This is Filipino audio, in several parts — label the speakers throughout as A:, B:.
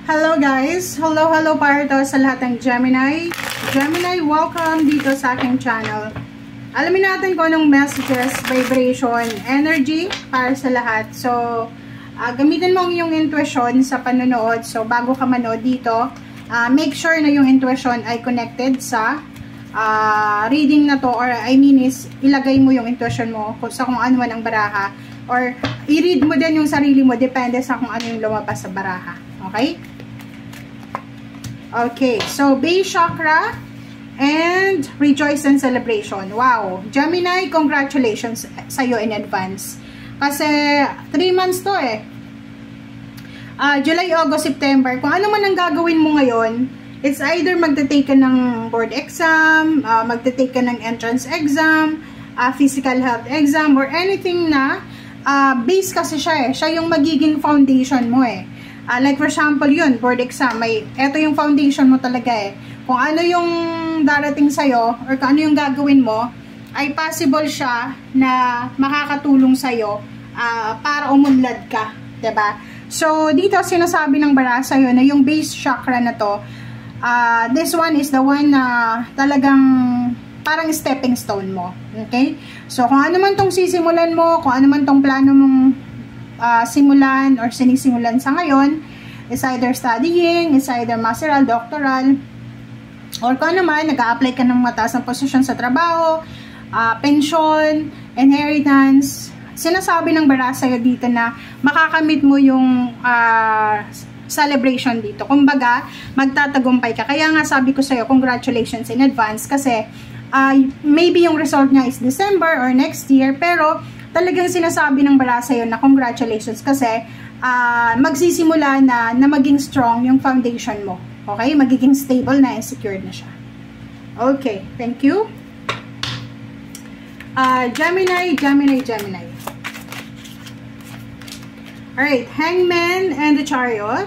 A: Hello guys! Hello para to sa lahat ng Gemini. Gemini, welcome dito sa aking channel. Alamin natin kung anong messages, vibration, energy para sa lahat. So, gamitin mo ang iyong intuition sa panonood. So, bago ka manood dito, make sure na yung intuition ay connected sa reading na to, or I mean is, ilagay mo yung intuition mo sa kung ano man ang baraha. Or, i-read mo din yung sarili mo, depende sa kung ano yung lumabas sa baraha. Okay? Okay, so base chakra and rejoice and celebration. Wow, Gemini, congratulations sa'yo in advance. Kasi 3 months to eh. July, August, September. Kung ano man ang gagawin mo ngayon, it's either magte-take ka ng board exam, magte-take ka ng entrance exam, physical health exam, or anything na base kasi siya eh. Siya yung magiging foundation mo eh. Like for example yun, board exam, eto yung foundation mo talaga eh. Kung ano yung darating sa'yo, or kung ano yung gagawin mo, ay possible siya na makakatulong sa'yo para umunlad ka, diba? So, dito sinasabi ng baraha sa'yo na yung base chakra na to, this one is the one na talagang parang stepping stone mo, okay? So, kung ano man tong sisimulan mo, kung ano man tong plano mong simulan or sinisimulan sa ngayon, is either studying, is either masteral, doctoral, or kung ano man, nag-a-apply ka ng mataas na posisyon sa trabaho, pension, inheritance, sinasabi ng baraha sa'yo dito na makakamit mo yung celebration dito. Kumbaga, magtatagumpay ka. Kaya nga sabi ko sa'yo, congratulations in advance, kasi maybe yung result niya is December or next year, pero talagang sinasabi ng baraha sa'yo na congratulations kasi magsisimula na maging strong yung foundation mo. Okay? Magiging stable na and secured na siya. Okay. Thank you. Gemini. Alright. Hangman and the Chariot.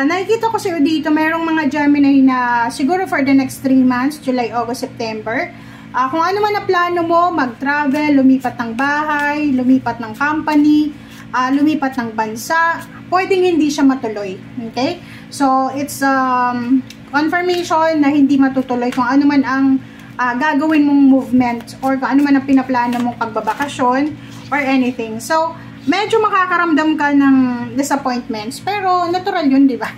A: Nakikita ko sa'yo dito, mayroong mga Gemini na siguro for the next 3 months, July, August, September, kung ano man na plano mo, mag-travel, lumipat ng bahay, lumipat ng company, lumipat ng bansa, pwedeng hindi siya matuloy. Okay? So, it's confirmation na hindi matutuloy kung ano man ang gagawin mong movement or kung ano man ang pinaplano mong pagbabakasyon or anything. So, medyo makakaramdam ka ng disappointments, pero natural yun, di ba?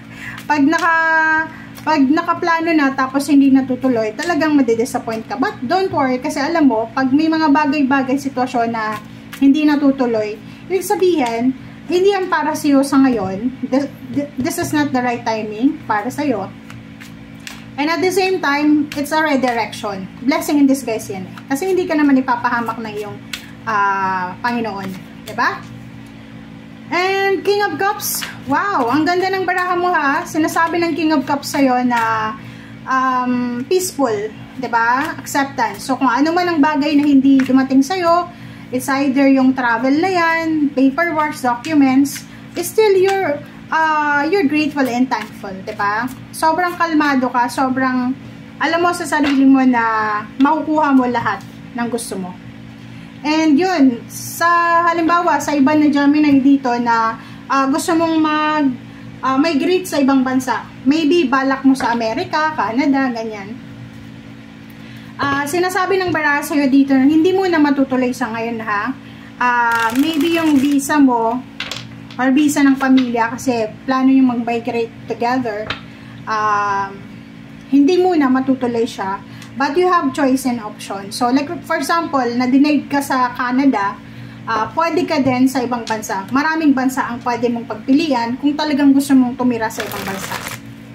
A: Pag nakaplano na tapos hindi natutuloy, talagang madidisappoint ka. But don't worry, kasi alam mo, pag may mga bagay-bagay sitwasyon na hindi natutuloy, ibig sabihin, hindi yan para sa'yo sa ngayon. This is not the right timing para sa'yo. And at the same time, it's a redirection. Blessing in disguise yan eh. Kasi hindi ka naman ipapahamak ng iyong Panginoon. Diba? And King of Cups, wow, ang ganda ng baraha mo ha. Sinasabi ng King of Cups sa'yo na peaceful, diba? Acceptance. So kung ano man ang bagay na hindi dumating sa'yo, it's either yung travel na yan, paperwork, documents, still you're grateful and thankful, diba? Sobrang kalmado ka, sobrang alam mo sa sarili mo na makukuha mo lahat ng gusto mo. And yun, sa halimbawa, sa iba na Gemini dito na gusto mong migrate sa ibang bansa. Maybe balak mo sa Amerika, Canada, ganyan. Sinasabi ng baraha sa'yo dito na hindi mo na matutuloy sa ngayon ha. Maybe yung visa mo or visa ng pamilya kasi plano yung mag-migrate together. Hindi mo na matutuloy siya. But you have choice and option. So, like for example, na-denied ka sa Canada, pwede ka din sa ibang bansa. Maraming bansa ang pwede mong pagpilian kung talagang gusto mong tumira sa ibang bansa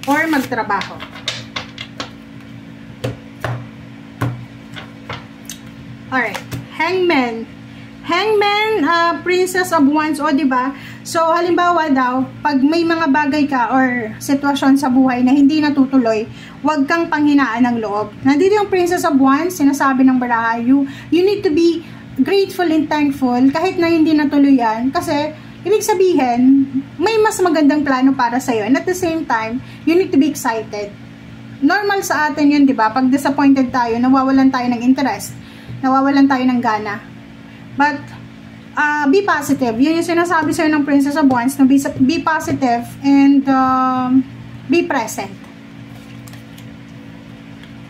A: or magtrabaho. Alright. Hangman. Hangman, Princess of Wands, o diba? So, halimbawa daw, pag may mga bagay ka or sitwasyon sa buhay na hindi natutuloy, huwag kang panghinaan ng loob. Nandito yung Princess of Wands, sinasabi ng baraha, you need to be grateful and thankful kahit na hindi natuloy yan. Kasi, ibig sabihin, may mas magandang plano para sa'yo. And at the same time, you need to be excited. Normal sa atin yun, diba? Pag disappointed tayo, nawawalan tayo ng interest. Nawawalan tayo ng gana. But, be positive. Yun yung sinasabi sa'yo ng Princess of Wands, na be positive and be present.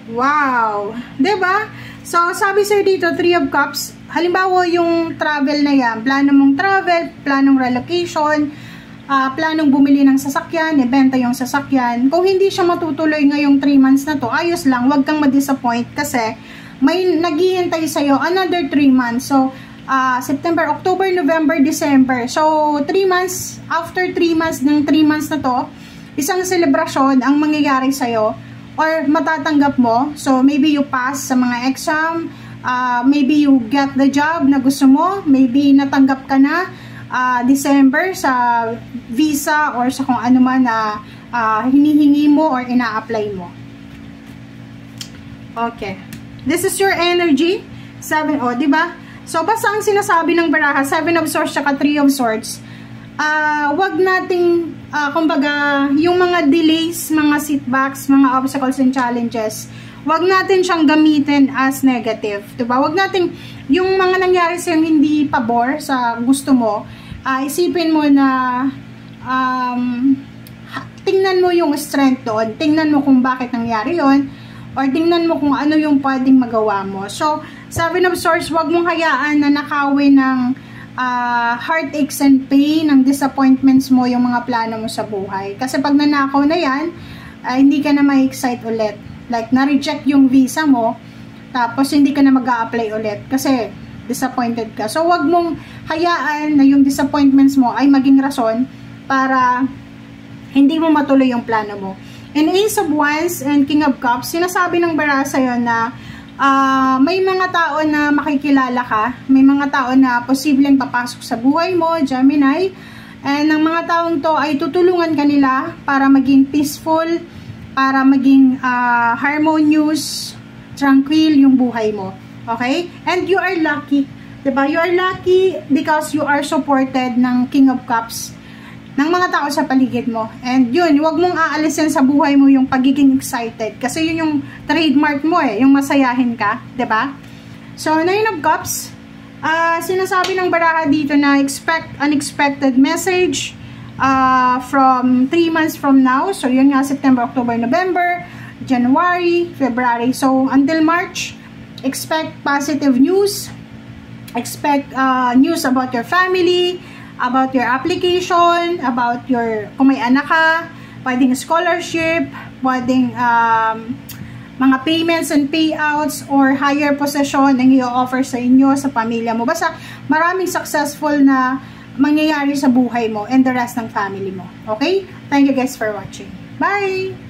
A: Wow! Diba? So, sabi sa'yo dito, 3 of Cups, halimbawa yung travel na yan, plano mong travel, planong relocation, planong bumili ng sasakyan, ibenta yung sasakyan. Kung hindi siya matutuloy ngayong 3 months na to, ayos lang, wag kang ma-disappoint kasi may naghihintay sa'yo another 3 months. So, September, October, November, December. So, 3 months, after 3 months ng 3 months na to, isang selebrasyon ang mangyayari sa'yo or matatanggap mo. So, maybe you pass sa mga exam, maybe you get the job na gusto mo, maybe natanggap ka na December sa visa or sa kung ano man na hinihingi mo or ina-apply mo. Okay. This is your energy. 7, diba? So, basta ang sinasabi ng baraha, 7 of Swords tsaka 3 of Swords, wag nating, kumbaga, yung mga delays, mga setbacks, mga obstacles and challenges, wag natin siyang gamitin as negative. Diba? Wag natin, yung mga nangyari sa'yo hindi pabor sa gusto mo, isipin mo na tingnan mo yung strength doon, tingnan mo kung bakit nangyari yon, or tingnan mo kung ano yung pwedeng magawa mo. So, 7 of Swords, wag mong hayaan na nakawin ng heartaches and pain, ng disappointments mo yung mga plano mo sa buhay. Kasi pag nanakaw na yan, hindi ka na ma-excite ulit. Like, na-reject yung visa mo, tapos hindi ka na mag-a-apply ulit kasi disappointed ka. So, wag mong hayaan na yung disappointments mo ay maging rason para hindi mo matuloy yung plano mo. And Ace of Wands and King of Cups, sinasabi ng baraha sa'yo na may mga tao na makikilala ka, may mga tao na posibleng papasok sa buhay mo, Gemini, and ang mga taong to ay tutulungan ka nila para maging peaceful, para maging harmonious, tranquil yung buhay mo. Okay? And you are lucky. Diba? You are lucky because you are supported ng King of Cups, ng mga tao sa paligid mo. And yun, huwag mong aalisin sa buhay mo yung pagiging excited. Kasi yun yung trademark mo yung masayahin ka. Diba? So, 9 of Cups, sinasabi ng baraha dito na expect unexpected message from 3 months from now. So, yun nga, September, October, November, January, February. So, until March, expect positive news, expect news about your family, about your application, about your, kung may anak ka, pwedeng scholarship, pwedeng mga payments and payouts, or higher position na i-offer sa inyo, sa pamilya mo. Basta maraming successful na mangyayari sa buhay mo and the rest ng family mo. Okay? Thank you guys for watching. Bye!